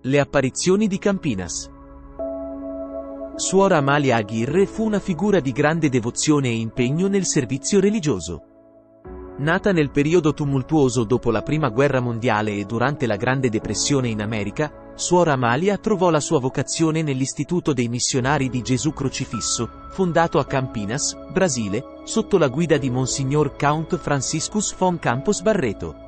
Le apparizioni di Campinas. Suora Amalia Aguirre fu una figura di grande devozione e impegno nel servizio religioso. Nata nel periodo tumultuoso dopo la Prima Guerra Mondiale e durante la Grande Depressione in America, Suora Amalia trovò la sua vocazione nell'Istituto dei Missionari di Gesù Crocifisso, fondato a Campinas, Brasile, sotto la guida di Monsignor Count Franciscus von Campos Barreto.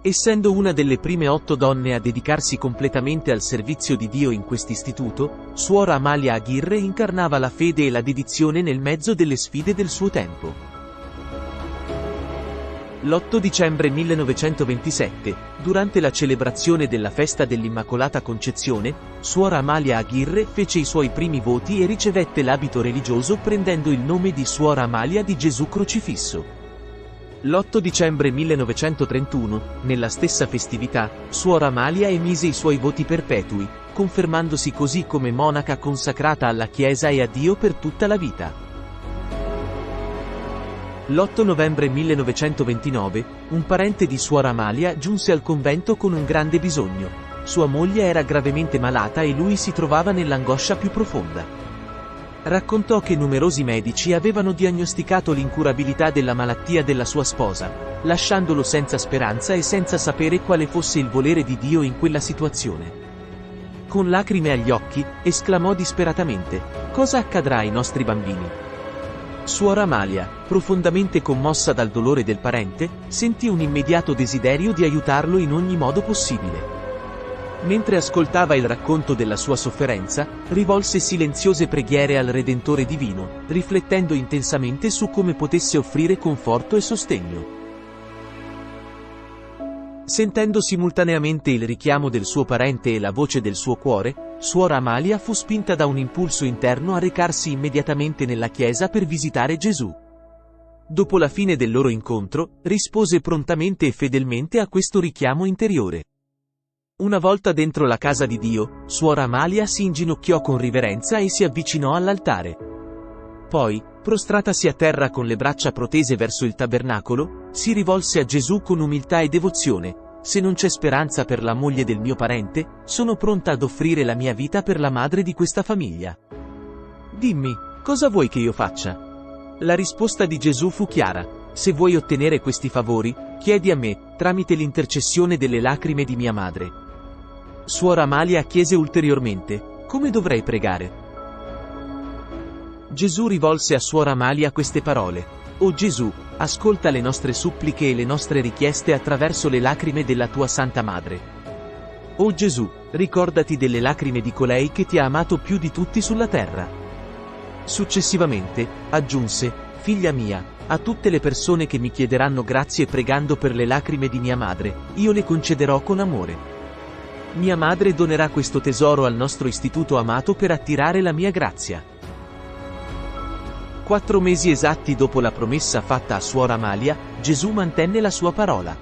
Essendo una delle prime 8 donne a dedicarsi completamente al servizio di Dio in quest'istituto, Suora Amalia Aguirre incarnava la fede e la dedizione nel mezzo delle sfide del suo tempo. L'8 dicembre 1927, durante la celebrazione della festa dell'Immacolata Concezione, Suora Amalia Aguirre fece i suoi primi voti e ricevette l'abito religioso prendendo il nome di Suora Amalia di Gesù Crocifisso. L'8 dicembre 1931, nella stessa festività, Suora Amalia emise i suoi voti perpetui, confermandosi così come monaca consacrata alla Chiesa e a Dio per tutta la vita. L'8 novembre 1929, un parente di Suora Amalia giunse al convento con un grande bisogno. Sua moglie era gravemente malata e lui si trovava nell'angoscia più profonda. Raccontò che numerosi medici avevano diagnosticato l'incurabilità della malattia della sua sposa, lasciandolo senza speranza e senza sapere quale fosse il volere di Dio in quella situazione. Con lacrime agli occhi, esclamò disperatamente: «Cosa accadrà ai nostri bambini?» Suora Amalia, profondamente commossa dal dolore del parente, sentì un immediato desiderio di aiutarlo in ogni modo possibile. Mentre ascoltava il racconto della sua sofferenza, rivolse silenziose preghiere al Redentore divino, riflettendo intensamente su come potesse offrire conforto e sostegno. Sentendo simultaneamente il richiamo del suo parente e la voce del suo cuore, Suora Amalia fu spinta da un impulso interno a recarsi immediatamente nella chiesa per visitare Gesù. Dopo la fine del loro incontro, rispose prontamente e fedelmente a questo richiamo interiore. Una volta dentro la casa di Dio, Suora Amalia si inginocchiò con riverenza e si avvicinò all'altare. Poi, prostratasi a terra con le braccia protese verso il tabernacolo, si rivolse a Gesù con umiltà e devozione: «Se non c'è speranza per la moglie del mio parente, sono pronta ad offrire la mia vita per la madre di questa famiglia. Dimmi, cosa vuoi che io faccia?» La risposta di Gesù fu chiara: «Se vuoi ottenere questi favori, chiedi a me, tramite l'intercessione delle lacrime di mia madre». Suora Amalia chiese ulteriormente: «Come dovrei pregare?» Gesù rivolse a Suora Amalia queste parole: «O Gesù, ascolta le nostre suppliche e le nostre richieste attraverso le lacrime della tua Santa Madre. O Gesù, ricordati delle lacrime di colei che ti ha amato più di tutti sulla terra». Successivamente, aggiunse: «Figlia mia, a tutte le persone che mi chiederanno grazie pregando per le lacrime di mia madre, io le concederò con amore. Mia madre donerà questo tesoro al nostro istituto amato per attirare la mia grazia». 4 mesi esatti dopo la promessa fatta a Suora Amalia, Gesù mantenne la sua parola.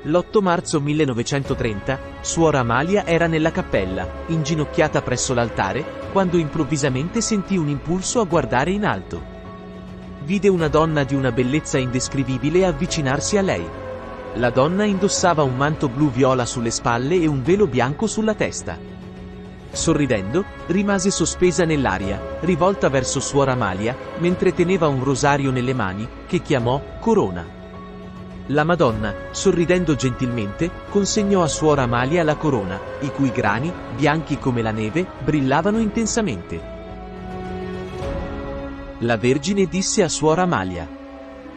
L'8 marzo 1930, Suora Amalia era nella cappella, inginocchiata presso l'altare, quando improvvisamente sentì un impulso a guardare in alto. Vide una donna di una bellezza indescrivibile avvicinarsi a lei. La donna indossava un manto blu-viola sulle spalle e un velo bianco sulla testa. Sorridendo, rimase sospesa nell'aria, rivolta verso Suora Amalia, mentre teneva un rosario nelle mani, che chiamò corona. La Madonna, sorridendo gentilmente, consegnò a Suora Amalia la corona, i cui grani, bianchi come la neve, brillavano intensamente. La Vergine disse a Suora Amalia: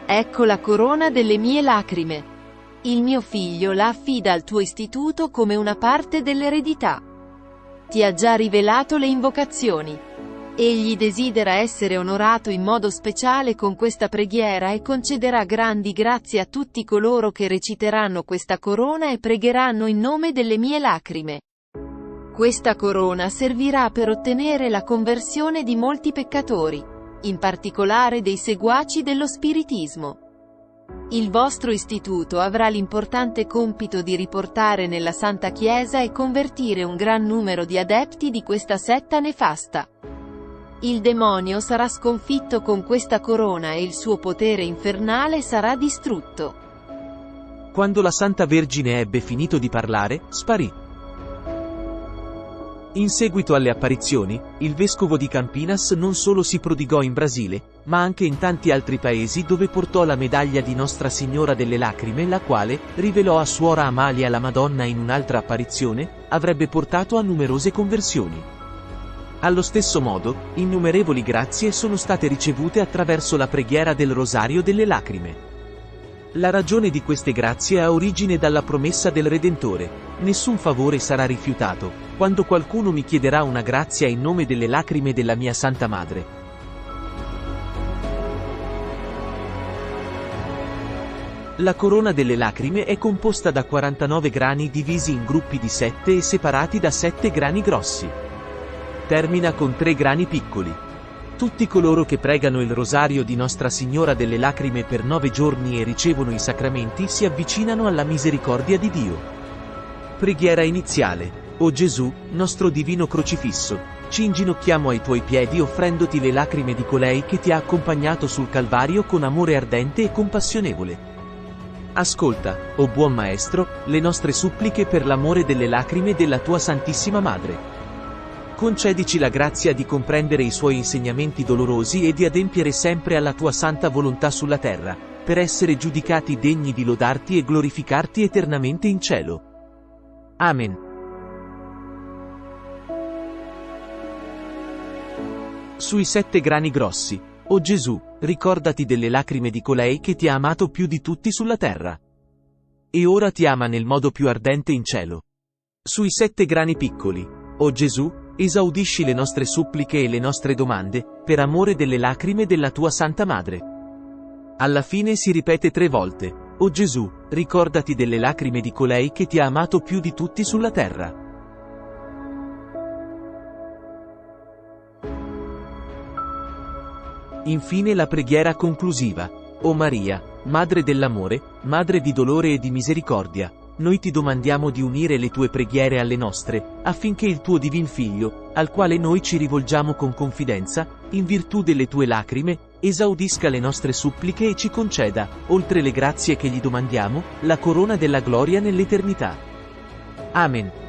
«Ecco la corona delle mie lacrime. Il mio figlio la affida al tuo istituto come una parte dell'eredità. Ti ha già rivelato le invocazioni. Egli desidera essere onorato in modo speciale con questa preghiera e concederà grandi grazie a tutti coloro che reciteranno questa corona e pregheranno in nome delle mie lacrime. Questa corona servirà per ottenere la conversione di molti peccatori, in particolare dei seguaci dello spiritismo. Il vostro istituto avrà l'importante compito di riportare nella Santa Chiesa e convertire un gran numero di adepti di questa setta nefasta. Il demonio sarà sconfitto con questa corona e il suo potere infernale sarà distrutto». Quando la Santa Vergine ebbe finito di parlare, sparì. In seguito alle apparizioni, il vescovo di Campinas non solo si prodigò in Brasile, ma anche in tanti altri paesi dove portò la medaglia di Nostra Signora delle Lacrime, la quale, rivelò a suora Amalia la Madonna in un'altra apparizione, avrebbe portato a numerose conversioni. Allo stesso modo, innumerevoli grazie sono state ricevute attraverso la preghiera del Rosario delle Lacrime. La ragione di queste grazie ha origine dalla promessa del Redentore: nessun favore sarà rifiutato, quando qualcuno mi chiederà una grazia in nome delle lacrime della mia Santa Madre. La corona delle lacrime è composta da 49 grani divisi in gruppi di 7 e separati da 7 grani grossi. Termina con 3 grani piccoli. Tutti coloro che pregano il rosario di Nostra Signora delle Lacrime per 9 giorni e ricevono i sacramenti si avvicinano alla misericordia di Dio. Preghiera iniziale. O Gesù, nostro divino crocifisso, ci inginocchiamo ai tuoi piedi offrendoti le lacrime di colei che ti ha accompagnato sul Calvario con amore ardente e compassionevole. Ascolta, o buon Maestro, le nostre suppliche per l'amore delle lacrime della tua Santissima Madre. Concedici la grazia di comprendere i suoi insegnamenti dolorosi e di adempiere sempre alla tua santa volontà sulla terra, per essere giudicati degni di lodarti e glorificarti eternamente in cielo. Amen. Sui 7 grani grossi, o Gesù, ricordati delle lacrime di colei che ti ha amato più di tutti sulla terra. E ora ti ama nel modo più ardente in cielo. Sui 7 grani piccoli, o Gesù, esaudisci le nostre suppliche e le nostre domande, per amore delle lacrime della tua Santa Madre. Alla fine si ripete 3 volte, o Gesù, ricordati delle lacrime di colei che ti ha amato più di tutti sulla terra. Infine la preghiera conclusiva. O Maria, Madre dell'amore, Madre di dolore e di misericordia, noi ti domandiamo di unire le tue preghiere alle nostre, affinché il tuo divin Figlio, al quale noi ci rivolgiamo con confidenza, in virtù delle tue lacrime, esaudisca le nostre suppliche e ci conceda, oltre le grazie che gli domandiamo, la corona della gloria nell'eternità. Amen.